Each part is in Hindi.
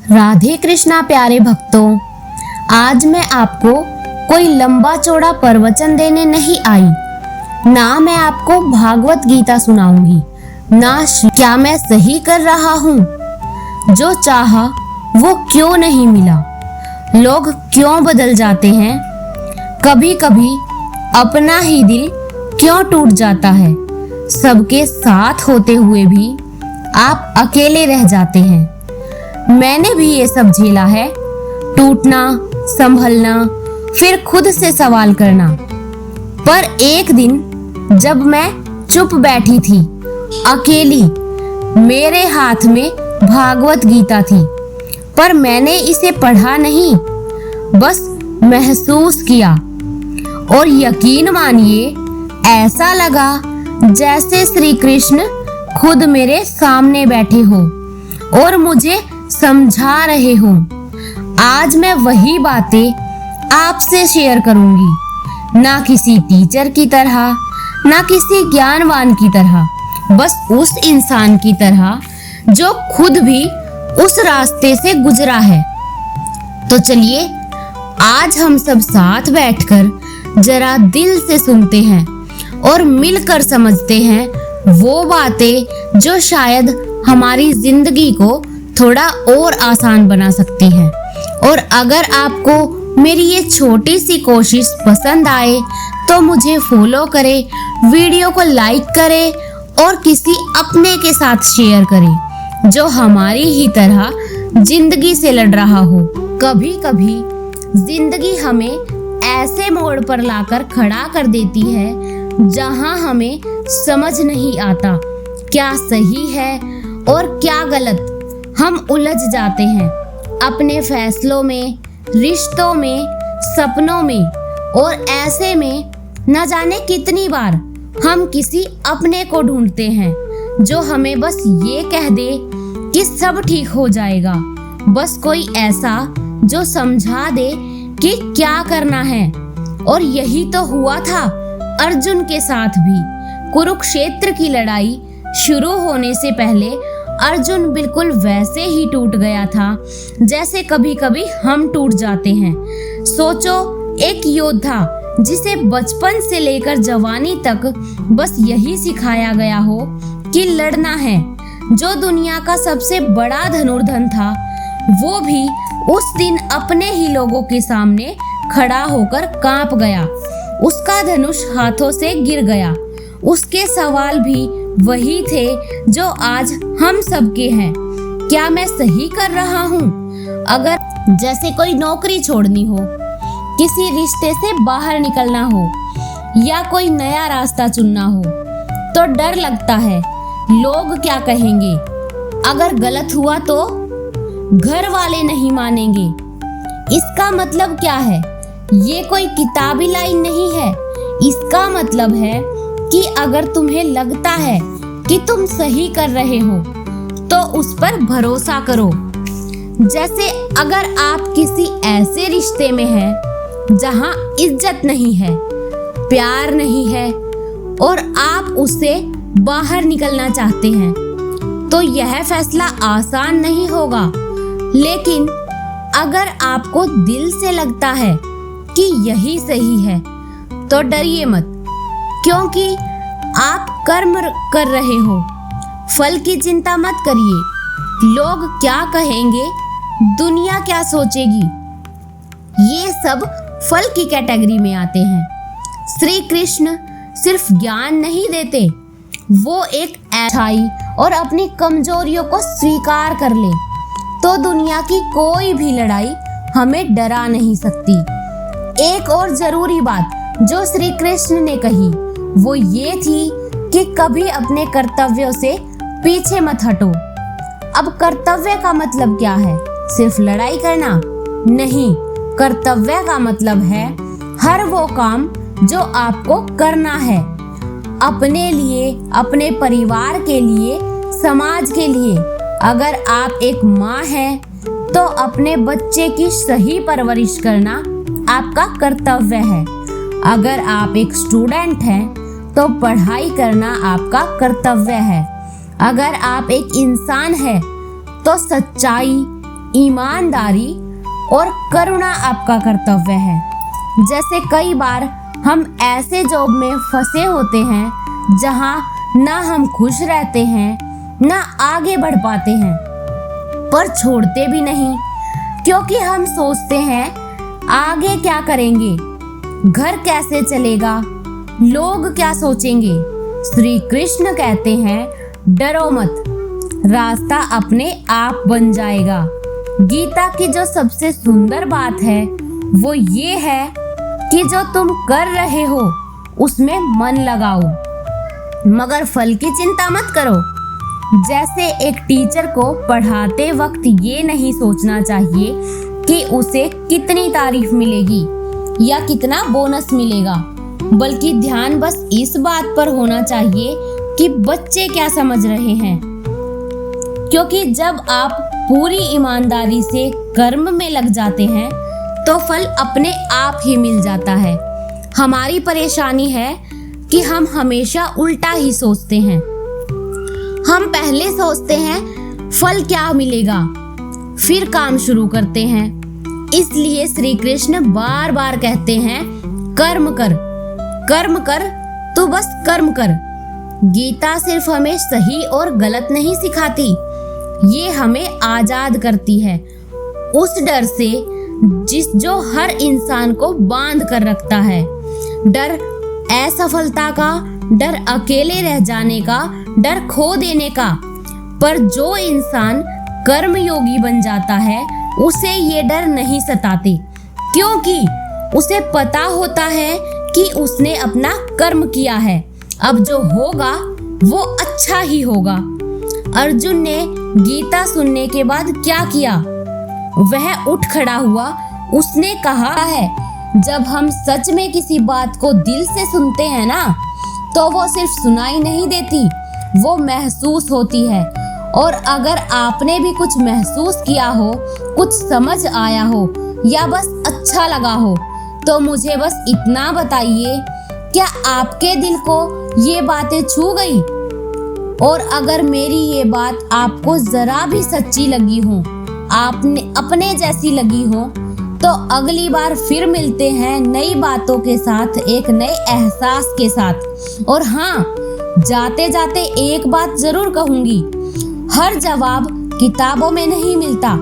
राधे कृष्णा प्यारे भक्तों, आज मैं आपको कोई लंबा चौड़ा प्रवचन देने नहीं आई। ना मैं आपको भागवत गीता सुनाऊंगी, ना क्या मैं सही कर रहा हूँ। जो चाहा वो क्यों नहीं मिला, लोग क्यों बदल जाते हैं, कभी कभी अपना ही दिल क्यों टूट जाता है, सबके साथ होते हुए भी आप अकेले रह जाते हैं। मैंने भी ये सब झेला है, टूटना, संभलना, फिर खुद से सवाल करना। पर एक दिन जब मैं चुप बैठी थी अकेली, मेरे हाथ में भागवत गीता थी, पर मैंने इसे पढ़ा नहीं, बस महसूस किया। और यकीन मानिए, ऐसा लगा जैसे श्री कृष्ण खुद मेरे सामने बैठे हो और मुझे समझा रहे हो। आज मैं वही बातें आपसे शेयर करूंगी, ना किसी टीचर की तरह, ना किसी ज्ञानवान की तरह, बस उस इंसान की तरह जो खुद भी उस रास्ते से गुजरा है। तो चलिए आज हम सब साथ बैठकर जरा दिल से सुनते हैं और मिलकर समझते हैं वो बातें जो शायद हमारी जिंदगी को थोड़ा और आसान बना सकती हैं। और अगर आपको मेरी ये छोटी सी कोशिश पसंद आए तो मुझे फॉलो करें, वीडियो को लाइक करें और किसी अपने के साथ शेयर करें जो हमारी ही तरह जिंदगी से लड़ रहा हो। कभी कभी जिंदगी हमें ऐसे मोड़ पर लाकर खड़ा कर देती है जहां हमें समझ नहीं आता क्या सही है और क्या गलत। हम उलझ जाते हैं अपने फैसलों में, रिश्तों में, सपनों में, और ऐसे में न जाने कितनी बार हम किसी अपने को ढूंढते हैं जो हमें बस ये कह दे कि सब ठीक हो जाएगा। बस कोई ऐसा जो समझा दे कि क्या करना है। और यही तो हुआ था अर्जुन के साथ भी। कुरुक्षेत्र की लड़ाई शुरू होने से पहले अर्जुन बिल्कुल वैसे ही टूट गया था जैसे कभी कभी हम टूट जाते हैं। सोचो, एक योद्धा जिसे बचपन से लेकर जवानी तक बस यही सिखाया गया हो कि लड़ना है, जो दुनिया का सबसे बड़ा धनुर्धर था, वो भी उस दिन अपने ही लोगों के सामने खड़ा होकर कांप गया। उसका धनुष हाथों से गिर गया। उसके सवाल भी वही थे जो आज हम सबके हैं। क्या मैं सही कर रहा हूँ? अगर जैसे कोई नौकरी छोड़नी हो, किसी रिश्ते से बाहर निकलना हो या कोई नया रास्ता चुनना हो, तो डर लगता है लोग क्या कहेंगे। अगर गलत हुआ तो घर वाले नहीं मानेंगे। इसका मतलब क्या है? ये कोई किताबी लाइन नहीं है। इसका मतलब है कि अगर तुम्हें लगता है कि तुम सही कर रहे हो तो उस पर भरोसा करो। जैसे अगर आप किसी ऐसे रिश्ते में हैं जहां इज्जत नहीं है, प्यार नहीं है और आप उससे बाहर निकलना चाहते हैं, तो यह फैसला आसान नहीं होगा। लेकिन अगर आपको दिल से लगता है कि यही सही है तो डरिए मत, क्योंकि आप कर्म कर रहे हो। फल की चिंता मत करिए। लोग क्या कहेंगे, दुनिया क्या सोचेगी, ये सब फल की कैटेगरी में आते हैं। श्री कृष्ण सिर्फ ज्ञान नहीं देते, वो एक अच्छाई और अपनी कमजोरियों को स्वीकार कर ले तो दुनिया की कोई भी लड़ाई हमें डरा नहीं सकती। एक और जरूरी बात जो श्री कृष्ण ने कही वो ये थी कि कभी अपने कर्तव्यों से पीछे मत हटो। अब कर्तव्य का मतलब क्या है? सिर्फ लड़ाई करना नहीं। कर्तव्य का मतलब है हर वो काम जो आपको करना है, अपने लिए, अपने परिवार के लिए, समाज के लिए। अगर आप एक माँ हैं तो अपने बच्चे की सही परवरिश करना आपका कर्तव्य है। अगर आप एक स्टूडेंट हैं तो पढ़ाई करना आपका कर्तव्य है। अगर आप एक इंसान हैं तो सच्चाई, ईमानदारी और करुणा आपका कर्तव्य है। जैसे कई बार हम ऐसे जॉब में फंसे होते हैं जहां ना हम खुश रहते हैं ना आगे बढ़ पाते हैं, पर छोड़ते भी नहीं, क्योंकि हम सोचते हैं आगे क्या करेंगे, घर कैसे चलेगा, लोग क्या सोचेंगे। श्री कृष्ण कहते हैं डरो मत, रास्ता अपने आप बन जाएगा। गीता की जो सबसे सुंदर बात है वो ये है कि जो तुम कर रहे हो उसमें मन लगाओ, मगर फल की चिंता मत करो। जैसे एक टीचर को पढ़ाते वक्त ये नहीं सोचना चाहिए कि उसे कितनी तारीफ मिलेगी या कितना बोनस मिलेगा, बल्कि ध्यान बस इस बात पर होना चाहिए कि बच्चे क्या समझ रहे हैं। क्योंकि जब आप पूरी ईमानदारी से कर्म में लग जाते हैं तो फल अपने आप ही मिल जाता है। हमारी परेशानी है कि हम हमेशा उल्टा ही सोचते हैं। हम पहले सोचते हैं फल क्या मिलेगा, फिर काम शुरू करते हैं। इसलिए श्री कृष्ण बार बार कहते हैं कर्म कर, कर्म कर, तू बस कर्म कर। गीता सिर्फ हमें सही और गलत नहीं सिखाती, ये हमें आजाद करती है उस डर से जो हर इंसान को बांध कर रखता है। डर असफलता का, डर अकेले रह जाने का, डर खो देने का। पर जो इंसान कर्मयोगी बन जाता है उसे ये डर नहीं सताते, क्योंकि उसे पता होता है कि उसने अपना कर्म किया है, अब जो होगा वो अच्छा ही होगा। अर्जुन ने गीता सुनने के बाद क्या किया? वह उठ खड़ा हुआ। उसने कहा है जब हम सच में किसी बात को दिल से सुनते हैं ना, तो वो सिर्फ सुनाई नहीं देती, वो महसूस होती है। और अगर आपने भी कुछ महसूस किया हो, कुछ समझ आया हो या बस अच्छा लगा हो, तो मुझे बस इतना बताइए, क्या आपके दिल को ये बातें छू गई? और अगर मेरी ये बात आपको जरा भी सच्ची लगी हो, आपने अपने जैसी लगी हो, तो अगली बार फिर मिलते हैं नई बातों के साथ, एक नए एहसास के साथ। और हाँ, जाते जाते एक बात जरूर कहूंगी, हर जवाब किताबों में नहीं मिलता,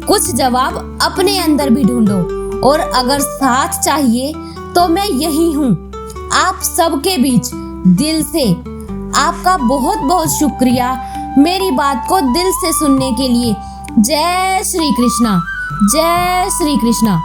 कुछ जवाब अपने अंदर भी ढूंढो। और अगर साथ चाहिए तो मैं यही हूँ, आप सबके बीच। दिल से आपका बहुत बहुत शुक्रिया मेरी बात को दिल से सुनने के लिए। जय श्री कृष्णा, जय श्री कृष्णा।